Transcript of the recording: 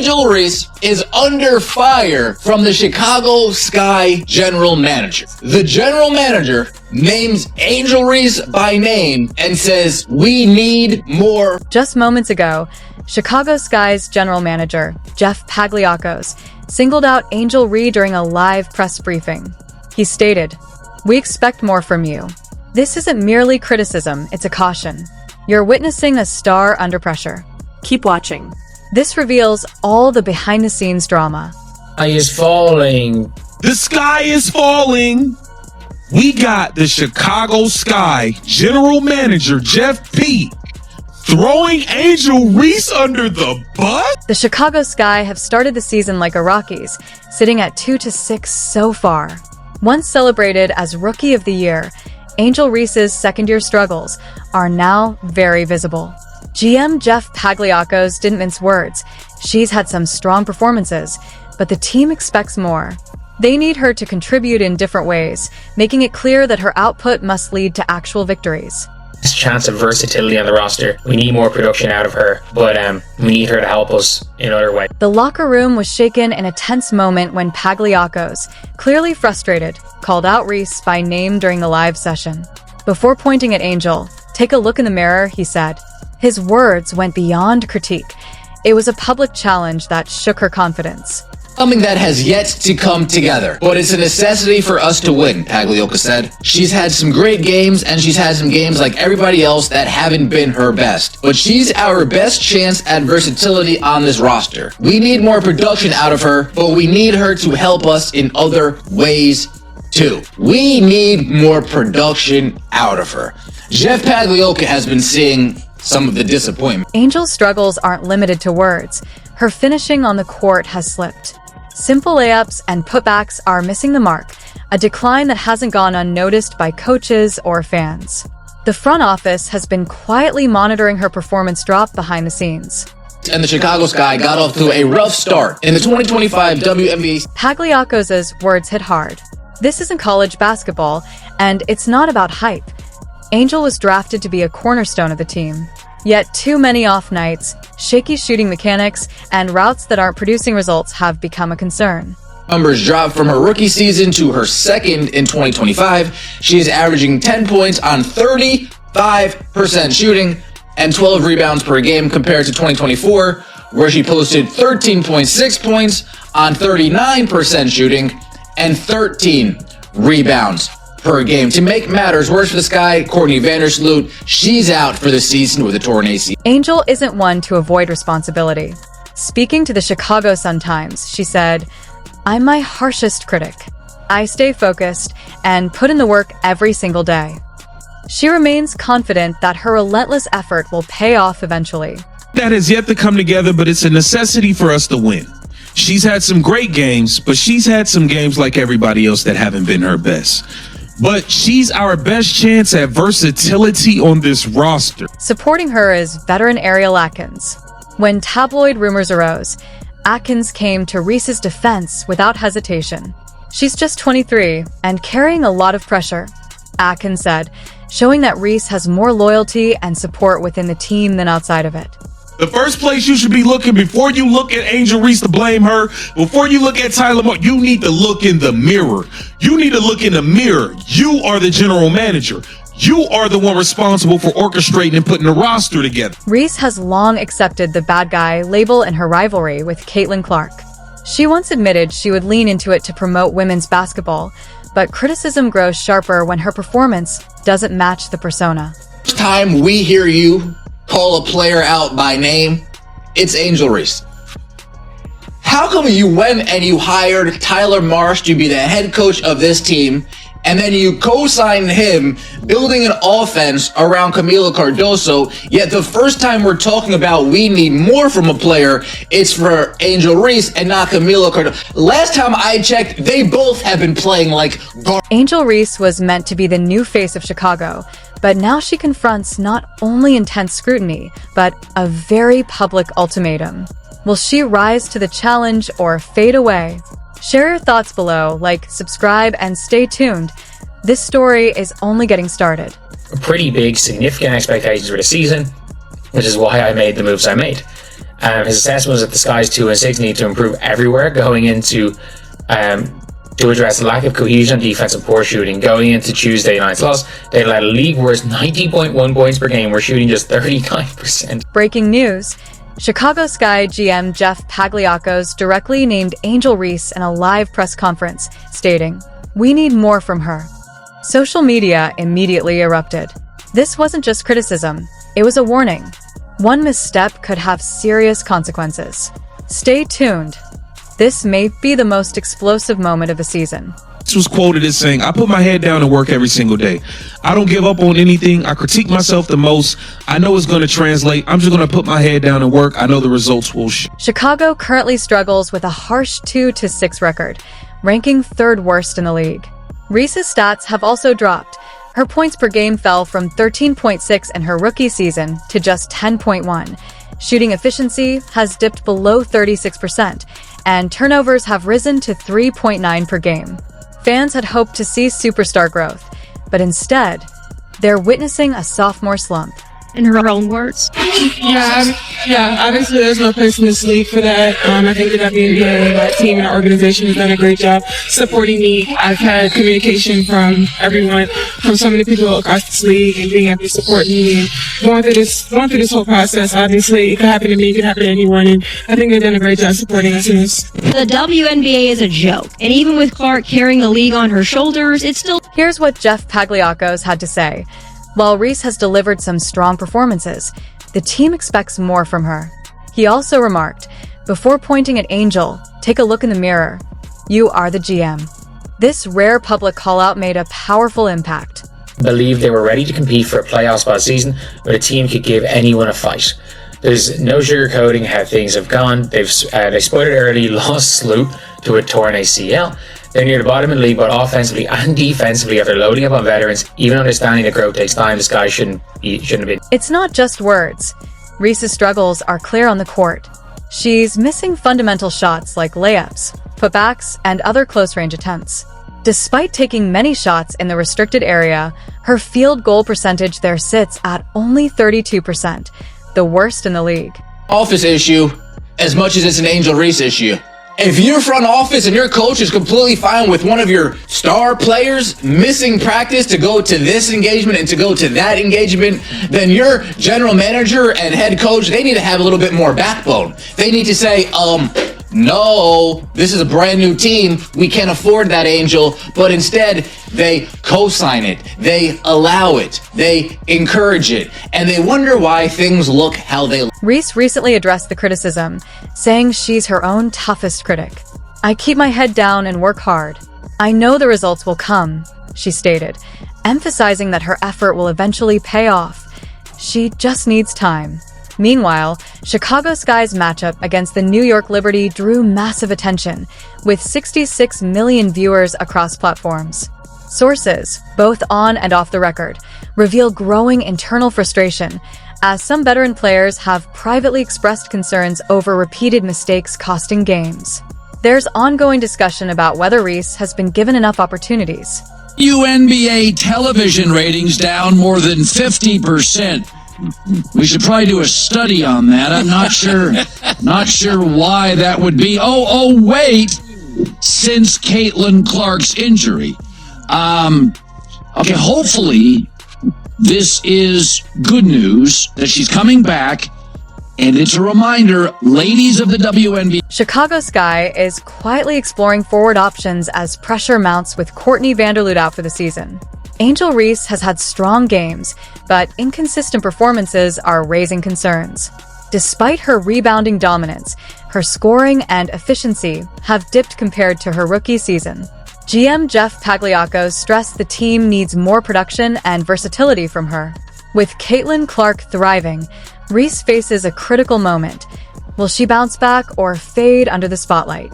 Angel Reese is under fire from the Chicago Sky general manager. The general manager names Angel Reese by name and says, "We need more." Just moments ago, Chicago Sky's general manager, Jeff Pagliacos, singled out Angel Reese during a live press briefing. He stated, "We expect more from you. This isn't merely criticism, it's a caution. You're witnessing a star under pressure. Keep watching." This reveals all the behind-the-scenes drama. Sky is falling. The sky is falling. We got the Chicago Sky general manager, Jeff P., throwing Angel Reese under the bus? The Chicago Sky have started the season like a Rockies, sitting at 2-6 so far. Once celebrated as Rookie of the Year, Angel Reese's second-year struggles are now very visible. GM Jeff Pagliacos didn't mince words. She's had some strong performances, but the team expects more. They need her to contribute in different ways, making it clear that her output must lead to actual victories. Chance of versatility on the roster. We need more production out of her, but we need her to help us in other ways. The locker room was shaken in a tense moment when Pagliacos, clearly frustrated, called out Reese by name during the live session. Before pointing at Angel, "Take a look in the mirror," he said. His words went beyond critique. It was a public challenge that shook her confidence. Something that has yet to come together, but it's a necessity for us to win, Pagliacos said. She's had some great games, and she's had some games like everybody else that haven't been her best. But she's our best chance at versatility on this roster. We need more production out of her, but we need her to help us in other ways too. We need more production out of her. Jeff Pagliacos has been seeing some of the disappointment. Angel's struggles aren't limited to words. Her finishing on the court has slipped. Simple layups and putbacks are missing the mark, a decline that hasn't gone unnoticed by coaches or fans. The front office has been quietly monitoring her performance drop behind the scenes. And the Chicago Sky got off to a rough start in the 2025 WNBA. Pagliacos' words hit hard. This isn't college basketball, and it's not about hype. Angel was drafted to be a cornerstone of the team. Yet too many off nights, shaky shooting mechanics, and routes that aren't producing results have become a concern. Numbers dropped from her rookie season to her second in 2025. She is averaging 10 points on 35% shooting and 12 rebounds per game compared to 2024, where she posted 13.6 points on 39% shooting and 13 rebounds per game. To make matters worse for the Sky, Courtney Vandersloot, she's out for the season with a torn ACL. Angel isn't one to avoid responsibility. Speaking to the Chicago Sun-Times, she said, "I'm my harshest critic. I stay focused and put in the work every single day." She remains confident that her relentless effort will pay off eventually. That has yet to come together, but it's a necessity for us to win. She's had some great games, but she's had some games like everybody else that haven't been her best. But she's our best chance at versatility on this roster. Supporting her is veteran Ariel Atkins. When tabloid rumors arose, Atkins came to Reese's defense without hesitation. "She's just 23 and carrying a lot of pressure," Atkins said, showing that Reese has more loyalty and support within the team than outside of it. The first place you should be looking before you look at Angel Reese to blame her, before you look at Tyler Moore, you need to look in the mirror. You need to look in the mirror. You are the general manager. You are the one responsible for orchestrating and putting the roster together. Reese has long accepted the bad guy label in her rivalry with Caitlin Clark. She once admitted she would lean into it to promote women's basketball, but criticism grows sharper when her performance doesn't match the persona. First time we hear you call a player out by name, it's Angel Reese. How come you went and you hired Tyler Marsh to be the head coach of this team, and then you co-signed him, building an offense around Camila Cardoso, yet the first time we're talking about we need more from a player, it's for Angel Reese and not Camila Cardoso. Last time I checked, they both have been playing like Angel Reese was meant to be the new face of Chicago, but now she confronts not only intense scrutiny, but a very public ultimatum. Will she rise to the challenge or fade away? Share your thoughts below, like, subscribe, and stay tuned. This story is only getting started. Pretty big, significant expectations for the season, which is why I made the moves I made. His assessment was that the Sky's 2 and 6 need to improve everywhere, going into to address the lack of cohesion on defense and poor shooting. Going into Tuesday night's loss, they let a league worst 90.1 points per game. We're shooting just 39%. Breaking news. Chicago Sky GM Jeff Pagliacos directly named Angel Reese in a live press conference, stating, "We need more from her." Social media immediately erupted. This wasn't just criticism, it was a warning. One misstep could have serious consequences. Stay tuned. This may be the most explosive moment of the season. This was quoted as saying, "I put my head down and work every single day. I don't give up on anything. I critique myself the most. I know it's going to translate. I'm just going to put my head down and work. I know the results will show." Chicago currently struggles with a harsh 2-6 record, ranking third worst in the league. Reese's stats have also dropped. Her points per game fell from 13.6 in her rookie season to just 10.1. Shooting efficiency has dipped below 36%, and turnovers have risen to 3.9 per game. Fans had hoped to see superstar growth, but instead, they're witnessing a sophomore slump. In her own words. Yeah, obviously there's no place in this league for that. I think the WNBA, my team and our organization has done a great job supporting me. I've had communication from everyone, from so many people across this league, and being able to support me and going through this whole process. Obviously, it could happen to me, it could happen to anyone, and I think they've done a great job supporting us in this. The WNBA is a joke, and even with Clark carrying the league on her shoulders, it's still... Here's what Jeff Pagliacos had to say. While Reese has delivered some strong performances, the team expects more from her. He also remarked, before pointing at Angel, take a look in the mirror. You are the GM. This rare public call-out made a powerful impact. Believed they were ready to compete for a playoff spot season where the team could give anyone a fight. There's no sugarcoating how things have gone. They spotted early, lost Sloot to a torn ACL. They're near the bottom of the league, both offensively and defensively, after loading up on veterans. Even understanding that growth takes time, this guy shouldn't have been. It's not just words. Reese's struggles are clear on the court. She's missing fundamental shots like layups, putbacks, and other close-range attempts. Despite taking many shots in the restricted area, her field goal percentage there sits at only 32%, the worst in the league. Office issue as much as it's an Angel Reese issue. If your front office and your coach is completely fine with one of your star players missing practice to go to this engagement and to go to that engagement, then your general manager and head coach, they need to have a little bit more backbone. They need to say, no, this is a brand new team. We can't afford that, Angel. But instead, they co-sign it. They allow it. They encourage it. And they wonder why things look how they look. Reese recently addressed the criticism, saying she's her own toughest critic. "I keep my head down and work hard. I know the results will come," she stated, emphasizing that her effort will eventually pay off. She just needs time. Meanwhile, Chicago Sky's matchup against the New York Liberty drew massive attention, with 66 million viewers across platforms. Sources, both on and off the record, reveal growing internal frustration, as some veteran players have privately expressed concerns over repeated mistakes costing games. There's ongoing discussion about whether Reese has been given enough opportunities. WNBA television ratings down more than 50%. We should probably do a study on that. I'm not sure why that would be. Oh, wait. Since Caitlin Clark's injury. Okay, hopefully this is good news that she's coming back. And it's a reminder, ladies of the WNBA. Chicago Sky is quietly exploring forward options as pressure mounts with Courtney Vanderloot out for the season. Angel Reese has had strong games, but inconsistent performances are raising concerns. Despite her rebounding dominance, her scoring and efficiency have dipped compared to her rookie season. GM Jeff Pagliacos stressed the team needs more production and versatility from her. With Caitlin Clark thriving, Reese faces a critical moment. Will she bounce back or fade under the spotlight?